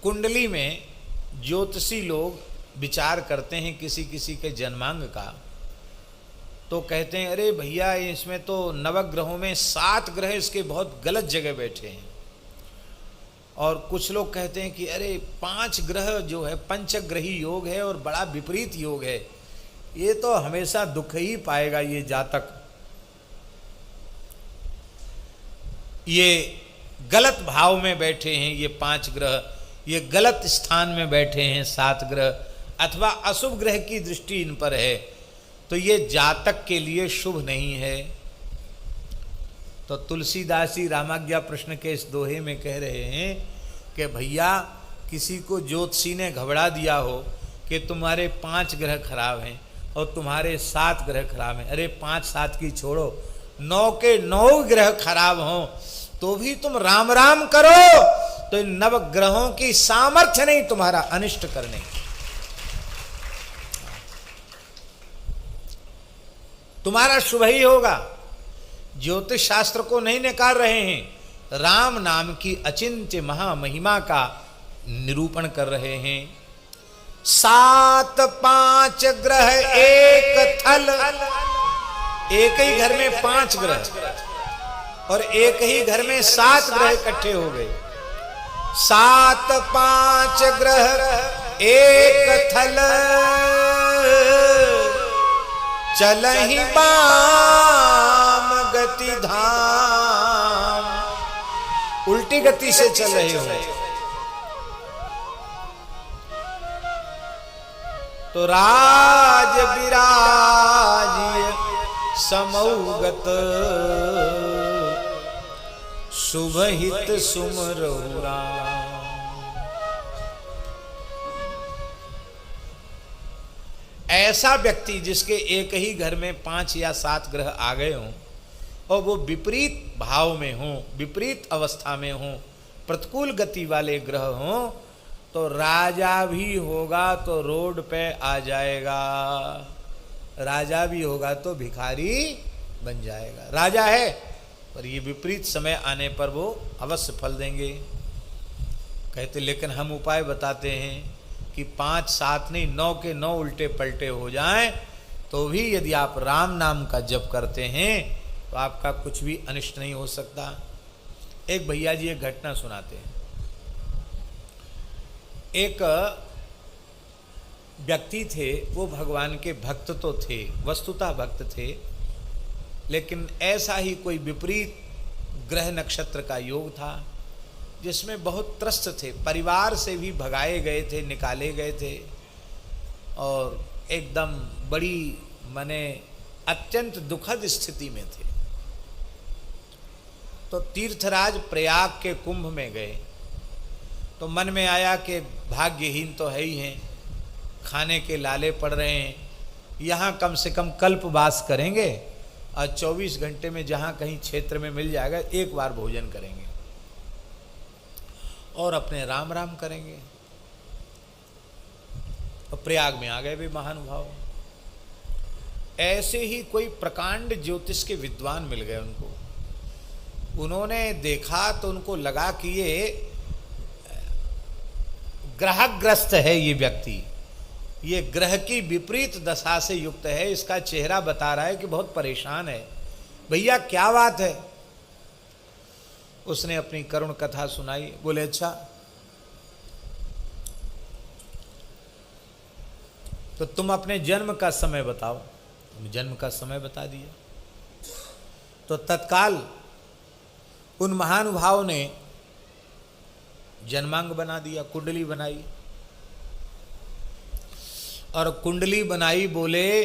कुंडली में ज्योतिषी लोग विचार करते हैं किसी किसी के जन्मांग का, तो कहते हैं अरे भैया इसमें तो नवग्रहों में 7 ग्रह इसके बहुत गलत जगह बैठे हैं। और कुछ लोग कहते हैं कि अरे 5 ग्रह जो है पंचग्रही योग है और बड़ा विपरीत योग है, ये तो हमेशा दुख ही पाएगा ये जातक, ये गलत भाव में बैठे हैं ये 5 ग्रह, ये गलत स्थान में बैठे हैं 7 ग्रह, अथवा अशुभ ग्रह की दृष्टि इन पर है, तो ये जातक के लिए शुभ नहीं है। तो तुलसीदास जी रामाज्ञा प्रश्न के इस दोहे में कह रहे हैं कि भैया किसी को ज्योतिषी ने घबरा दिया हो कि तुम्हारे 5 ग्रह खराब हैं और तुम्हारे 7 ग्रह खराब हैं, अरे 5-7 की छोड़ो, 9 के 9 ग्रह खराब हों तो भी तुम राम राम करो, तो इन नवग्रहों की सामर्थ्य नहीं तुम्हारा अनिष्ट करने की, तुम्हारा शुभ ही होगा। ज्योतिष शास्त्र को नहीं नकार रहे हैं, राम नाम की अचिंत्य महामहिमा का निरूपण कर रहे हैं। 7 5 ग्रह एक थल, एक ही घर में 5 ग्रह और एक ही घर में 7 ग्रह इकट्ठे हो गए। 7 5 ग्रह एक थल, चलहि बाम गति धाम, उल्टी गति से चल रहे हो तो राज विराज समौगत, शुभ हित सुमरहु राम। ऐसा व्यक्ति जिसके एक ही घर में 5 या 7 ग्रह आ गए हों और वो विपरीत भाव में हों, विपरीत अवस्था में हों, प्रतिकूल गति वाले ग्रह हों, तो राजा भी होगा तो रोड पे आ जाएगा, राजा भी होगा तो भिखारी बन जाएगा। राजा है पर ये विपरीत समय आने पर वो अवश्य फल देंगे। कहते लेकिन हम उपाय बताते हैं कि 5 7 नहीं 9 के 9 उल्टे पलटे हो जाएं तो भी यदि आप राम नाम का जप करते हैं तो आपका कुछ भी अनिष्ट नहीं हो सकता। एक भैया जी एक घटना सुनाते हैं। एक व्यक्ति थे, वो भगवान के भक्त तो थे, वस्तुतः भक्त थे, लेकिन ऐसा ही कोई विपरीत ग्रह नक्षत्र का योग था जिसमें बहुत त्रस्त थे, परिवार से भी भगाए गए थे, निकाले गए थे और एकदम बड़ी माने अत्यंत दुखद स्थिति में थे। तो तीर्थराज प्रयाग के कुंभ में गए तो मन में आया कि भाग्यहीन तो है ही हैं, खाने के लाले पड़ रहे हैं, यहाँ कम से कम कल्पवास करेंगे और 24 घंटे में जहाँ कहीं क्षेत्र में मिल जाएगा एक बार भोजन करेंगे और अपने राम राम करेंगे। और प्रयाग में आ गए वे महानुभाव। ऐसे ही कोई प्रकांड ज्योतिष के विद्वान मिल गए उनको। उन्होंने देखा तो उनको लगा कि ये ग्रहग्रस्त है, ये व्यक्ति, ये ग्रह की विपरीत दशा से युक्त है, इसका चेहरा बता रहा है कि बहुत परेशान है। भैया क्या बात है? उसने अपनी करुण कथा सुनाई। बोले अच्छा तो तुम अपने जन्म का समय बताओ। जन्म का समय बता दिया तो तत्काल उन महानुभाव ने जन्मांग बना दिया, कुंडली बनाई और कुंडली बनाई। बोले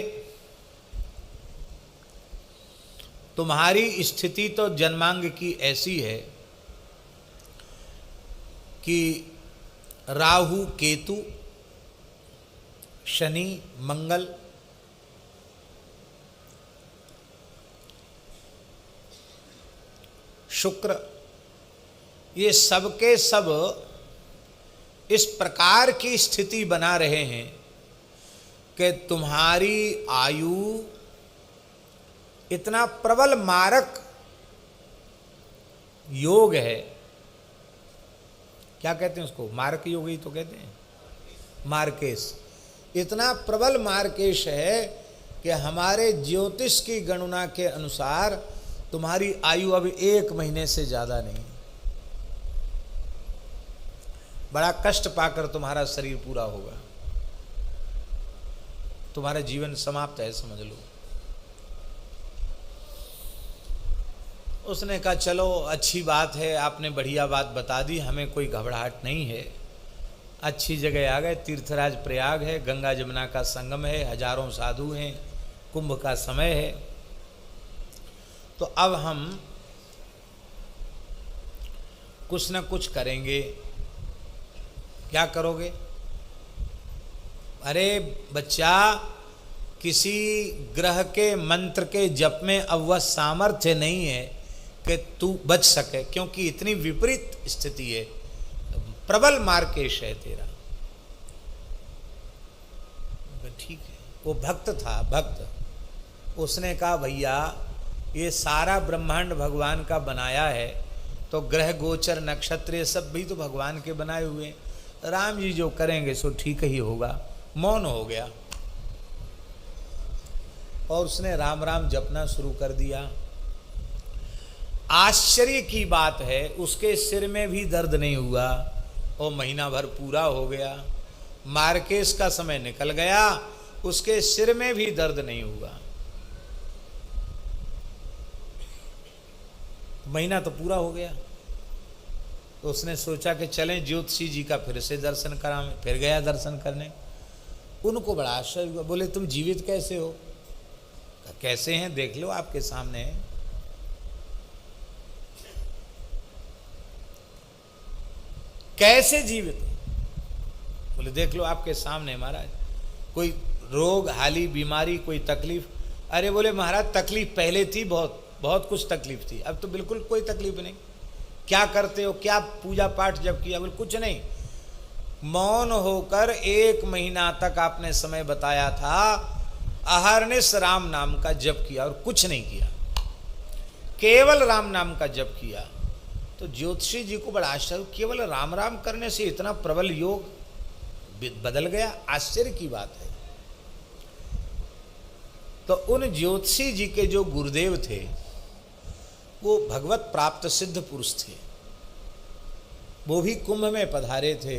तुम्हारी स्थिति तो जन्मांग की ऐसी है कि राहु केतु शनि मंगल शुक्र ये सब के सब इस प्रकार की स्थिति बना रहे हैं कि तुम्हारी आयु इतना प्रबल मारक योग है क्या कहते हैं उसको, मार्क योगी तो कहते हैं, मार्केश। इतना प्रबल मार्केश है कि हमारे ज्योतिष की गणना के अनुसार तुम्हारी आयु अब 1 महीने से ज्यादा नहीं, बड़ा कष्ट पाकर तुम्हारा शरीर पूरा होगा, तुम्हारा जीवन समाप्त है, समझ लो। उसने कहा चलो अच्छी बात है, आपने बढ़िया बात बता दी, हमें कोई घबराहट नहीं है, अच्छी जगह आ गए। तीर्थराज प्रयाग है, गंगा जमुना का संगम है, हजारों साधु हैं, कुंभ का समय है। तो अब हम कुछ न कुछ करेंगे। क्या करोगे? अरे बच्चा, किसी ग्रह के मंत्र के जप में अब वह सामर्थ्य नहीं है कि तू बच सके, क्योंकि इतनी विपरीत स्थिति है, प्रबल मार्केश है तेरा। ठीक है, वो भक्त था, भक्त। उसने कहा भैया ये सारा ब्रह्मांड भगवान का बनाया है, तो ग्रह गोचर नक्षत्र ये सब भी तो भगवान के बनाए हुए, राम जी जो करेंगे सो ठीक ही होगा। मौन हो गया और उसने राम राम जपना शुरू कर दिया। आश्चर्य की बात है, उसके सिर में भी दर्द नहीं हुआ और महीना भर पूरा हो गया। मार्केश का समय निकल गया, उसके सिर में भी दर्द नहीं हुआ, महीना तो पूरा हो गया। तो उसने सोचा कि चलें ज्योतिषी जी का फिर से दर्शन करावें। फिर गया दर्शन करने। उनको बड़ा आश्चर्य हुआ, बोले तुम जीवित कैसे हो? कैसे हैं देख लो, आपके सामने है। कैसे जीवित? बोले देख लो आपके सामने महाराज, कोई रोग हाली बीमारी कोई तकलीफ? अरे बोले महाराज तकलीफ पहले थी, बहुत बहुत कुछ तकलीफ थी, अब तो बिल्कुल कोई तकलीफ नहीं। क्या करते हो, क्या पूजा पाठ जब किया? बोले कुछ नहीं। मौन होकर 1 महीना तक आपने समय बताया था, अहरनिश राम नाम का जप किया और कुछ नहीं किया, केवल राम नाम का जप किया। तो ज्योतिषी जी को बड़ा आश्चर्य, केवल राम राम करने से इतना प्रबल योग बदल गया, आश्चर्य की बात है। तो उन ज्योतिषी जी के जो गुरुदेव थे वो भगवत प्राप्त सिद्ध पुरुष थे, वो भी कुंभ में पधारे थे।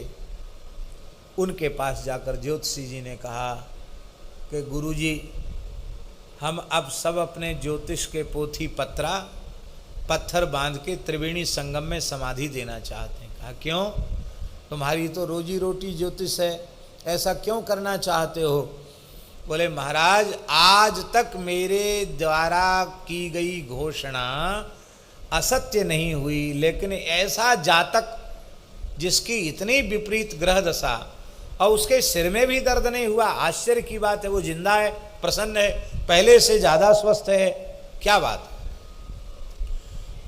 उनके पास जाकर ज्योतिषी जी ने कहा कि गुरुजी, हम अब सब अपने ज्योतिष के पोथी पत्थर बांध के त्रिवेणी संगम में समाधि देना चाहते हैं। कहा क्यों? तुम्हारी तो रोजी रोटी ज्योतिष है, ऐसा क्यों करना चाहते हो? बोले महाराज आज तक मेरे द्वारा की गई घोषणा असत्य नहीं हुई, लेकिन ऐसा जातक जिसकी इतनी विपरीत ग्रह दशा और उसके सिर में भी दर्द नहीं हुआ, आश्चर्य की बात है, वो जिंदा है, प्रसन्न है, पहले से ज्यादा स्वस्थ है, क्या बात है?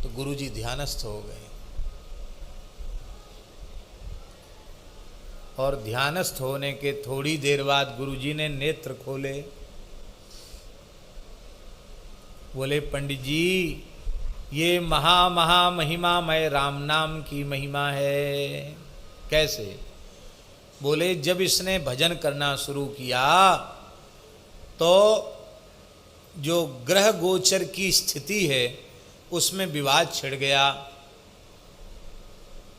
तो गुरुजी ध्यानस्थ हो गए और ध्यानस्थ होने के थोड़ी देर बाद गुरुजी ने नेत्र खोले। बोले पंडित जी, ये महा महिमामय राम नाम की महिमा है। कैसे? बोले जब इसने भजन करना शुरू किया तो जो ग्रह गोचर की स्थिति है उसमें विवाद छिड़ गया।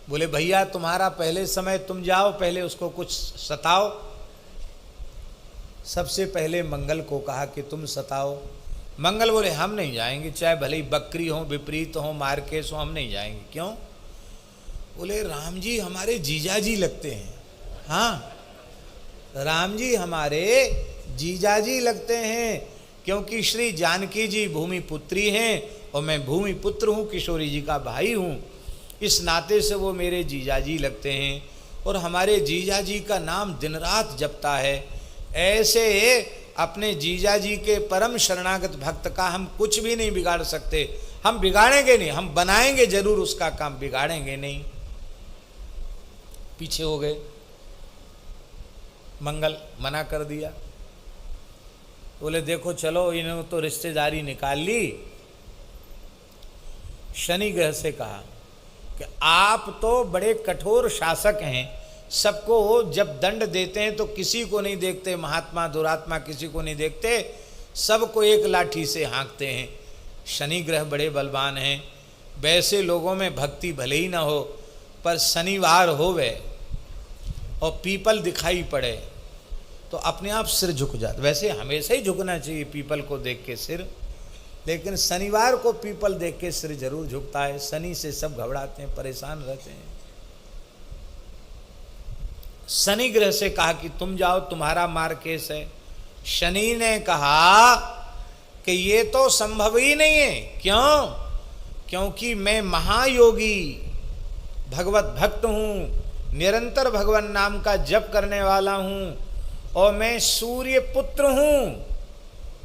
बोले भैया तुम्हारा पहले समय, तुम जाओ पहले उसको कुछ सताओ। सबसे पहले मंगल को कहा कि तुम सताओ। मंगल बोले हम नहीं जाएंगे, चाहे भले ही बकरी हो, विपरीत हो, मार्केश हो, हम नहीं जाएंगे। क्यों? बोले राम जी हमारे जीजाजी लगते हैं। हाँ, राम जी हमारे जीजाजी लगते हैं, क्योंकि श्री जानकी जी भूमि पुत्री हैं और मैं भूमि पुत्र हूँ, किशोरी जी का भाई हूँ, इस नाते से वो मेरे जीजाजी लगते हैं और हमारे जीजाजी का नाम दिन रात जपता है। ऐसे अपने जीजाजी के परम शरणागत भक्त का हम कुछ भी नहीं बिगाड़ सकते। हम बिगाड़ेंगे नहीं, हम बनाएंगे जरूर उसका काम, बिगाड़ेंगे नहीं। पीछे हो गए, मंगल मना कर दिया। बोले देखो चलो, इन्होंने तो रिश्तेदारी निकाल ली। शनि ग्रह से कहा कि आप तो बड़े कठोर शासक हैं, सबको जब दंड देते हैं तो किसी को नहीं देखते, महात्मा दुरात्मा किसी को नहीं देखते, सबको एक लाठी से हाँकते हैं। शनि ग्रह बड़े बलवान हैं, वैसे लोगों में भक्ति भले ही ना हो, पर शनिवार होवे और पीपल दिखाई पड़े तो अपने आप सिर झुक जाता। वैसे हमेशा ही झुकना चाहिए पीपल को देख के सिर, लेकिन शनिवार को पीपल देख के सिर जरूर झुकता है। शनि से सब घबराते हैं, परेशान रहते हैं। शनि ग्रह से कहा कि तुम जाओ, तुम्हारा मार केस है। शनि ने कहा कि ये तो संभव ही नहीं है। क्यों? क्योंकि मैं महायोगी भगवत भक्त हूं, निरंतर भगवान नाम का जप करने वाला हूं, और मैं सूर्य पुत्र हूं,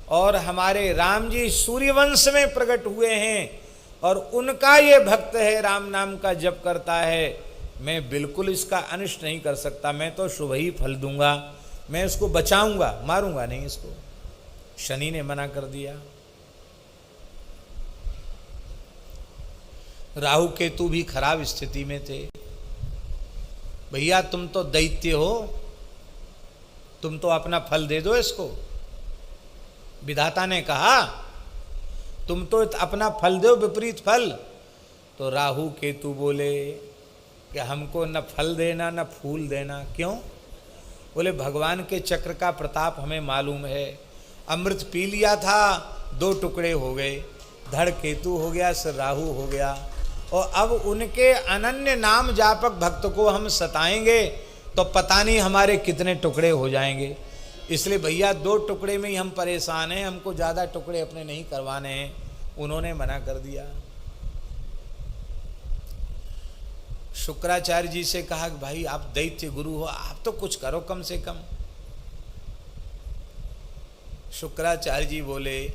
और हमारे राम जी सूर्य वंश में प्रकट हुए हैं, और उनका ये भक्त है, राम नाम का जप करता है। मैं बिल्कुल इसका अनिष्ट नहीं कर सकता, मैं तो शुभ ही फल दूंगा, मैं इसको बचाऊंगा, मारूंगा नहीं इसको। शनि ने मना कर दिया। राहु केतु भी खराब स्थिति में थे। भैया तुम तो दैत्य हो, तुम तो अपना फल दे दो इसको। विधाता ने कहा तुम तो अपना फल दो, विपरीत फल। तो राहु केतु बोले कि हमको न फल देना न फूल देना। क्यों? बोले भगवान के चक्र का प्रताप हमें मालूम है। अमृत पी लिया था, 2 टुकड़े हो गए, धड़ केतु हो गया, सिर राहु हो गया, और अब उनके अनन्य नाम जापक भक्त को हम सताएंगे तो पता नहीं हमारे कितने टुकड़े हो जाएंगे। इसलिए भैया 2 टुकड़े में ही हम परेशान हैं, हमको ज़्यादा टुकड़े अपने नहीं करवाने हैं। उन्होंने मना कर दिया। शुक्राचार्य जी से कहा कि भाई आप दैत्य गुरु हो, आप तो कुछ करो कम से कम। शुक्राचार्य जी बोले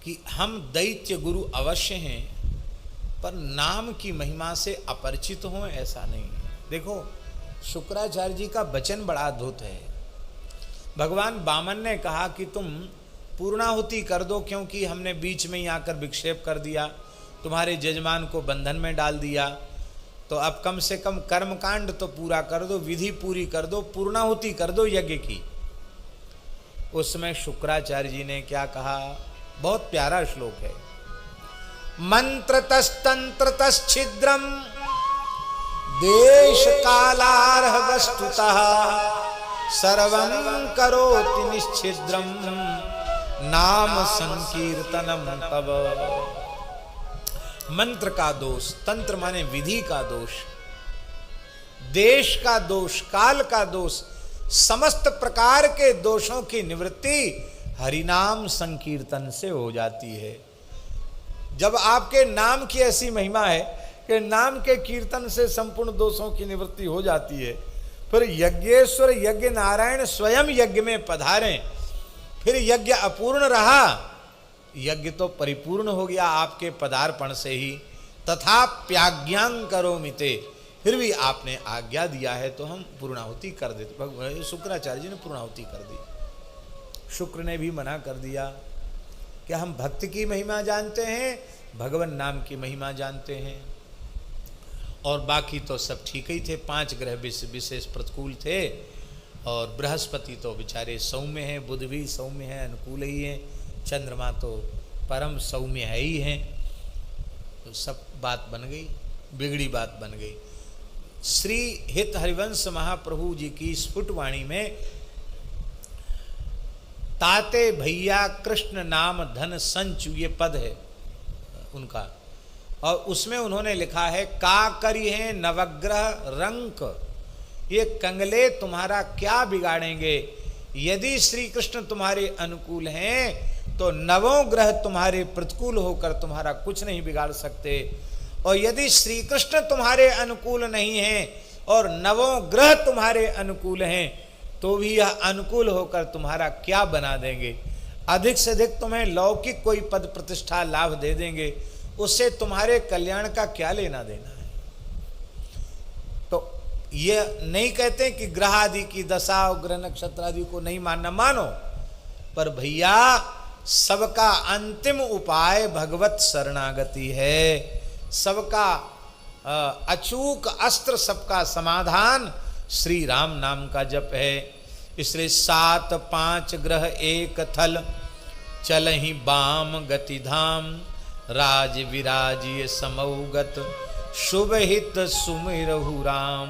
कि हम दैत्य गुरु अवश्य हैं, पर नाम की महिमा से अपरिचित हों ऐसा नहीं। देखो शुक्राचार्य जी का वचन बड़ा अद्भुत है। भगवान वामन ने कहा कि तुम पूर्णाहुति कर दो, क्योंकि हमने बीच में ही आकर विक्षेप कर दिया, तुम्हारे जजमान को बंधन में डाल दिया, तो अब कम से कम कर्मकांड तो पूरा कर दो, विधि पूरी कर दो, पूर्णाहुति कर दो यज्ञ की। उसमें शुक्राचार्य जी ने क्या कहा? बहुत प्यारा श्लोक है। मंत्रतस्तंत्रतश्छिद्रम देश कालार्ह वस्तुतः सर्वं करोति निश्छिद्रम नाम संकीर्तनम तव। मंत्र का दोष, तंत्र माने विधि का दोष, देश का दोष, काल का दोष, समस्त प्रकार के दोषों की निवृत्ति हरिनाम संकीर्तन से हो जाती है। जब आपके नाम की ऐसी महिमा है कि नाम के कीर्तन से संपूर्ण दोषों की निवृत्ति हो जाती है, फिर यज्ञेश्वर यज्ञ नारायण स्वयं यज्ञ में पधारें, फिर यज्ञ अपूर्ण रहा, यज्ञ तो परिपूर्ण हो गया आपके पदार्पण से ही। तथाप्याज्ञां करोमिते, फिर भी आपने आज्ञा दिया है तो हम पूर्णाहुति कर देते। शुक्राचार्य जी ने पूर्णाहुति कर दी। शुक्र ने भी मना कर दिया कि हम भक्ति की महिमा जानते हैं, भगवान नाम की महिमा जानते हैं, और बाकी तो सब ठीक ही थे। 5 ग्रह विशेष प्रतिकूल थे, और बृहस्पति तो बेचारे सौम्य हैं, बुध भी सौम्य है, अनुकूल ही हैं, चंद्रमा तो परम सौम्य है ही हैं। तो सब बात बन गई, बिगड़ी बात बन गई। श्री हित हरिवंश महाप्रभु जी की स्फुट वाणी में ताते भैया कृष्ण नाम धन संचु, ये पद है उनका, और उसमें उन्होंने लिखा है का करी है नवग्रह रंक, ये कंगले तुम्हारा क्या बिगाड़ेंगे। यदि श्री कृष्ण तुम्हारे अनुकूल हैं तो नवों ग्रह तुम्हारे प्रतिकूल होकर तुम्हारा कुछ नहीं बिगाड़ सकते, और यदि श्री कृष्ण तुम्हारे अनुकूल नहीं हैं और नवों ग्रह तुम्हारे अनुकूल हैं तो भी यह अनुकूल होकर तुम्हारा क्या बना देंगे। अधिक से अधिक तुम्हें लौकिक कोई पद प्रतिष्ठा लाभ दे देंगे, उससे तुम्हारे कल्याण का क्या लेना देना है। तो ये नहीं कहते कि ग्रह आदि की दशा और ग्रह नक्षत्र आदि को नहीं मानना, मानो, पर भैया सबका अंतिम उपाय भगवत शरणागति है। सबका अचूक अस्त्र, सबका समाधान श्री राम नाम का जप है। इसलिए 7 5 ग्रह एक थल, चलहि बाम गति धाम, राज विराजिय समौगत, शुभ हित सुमिरहु राम।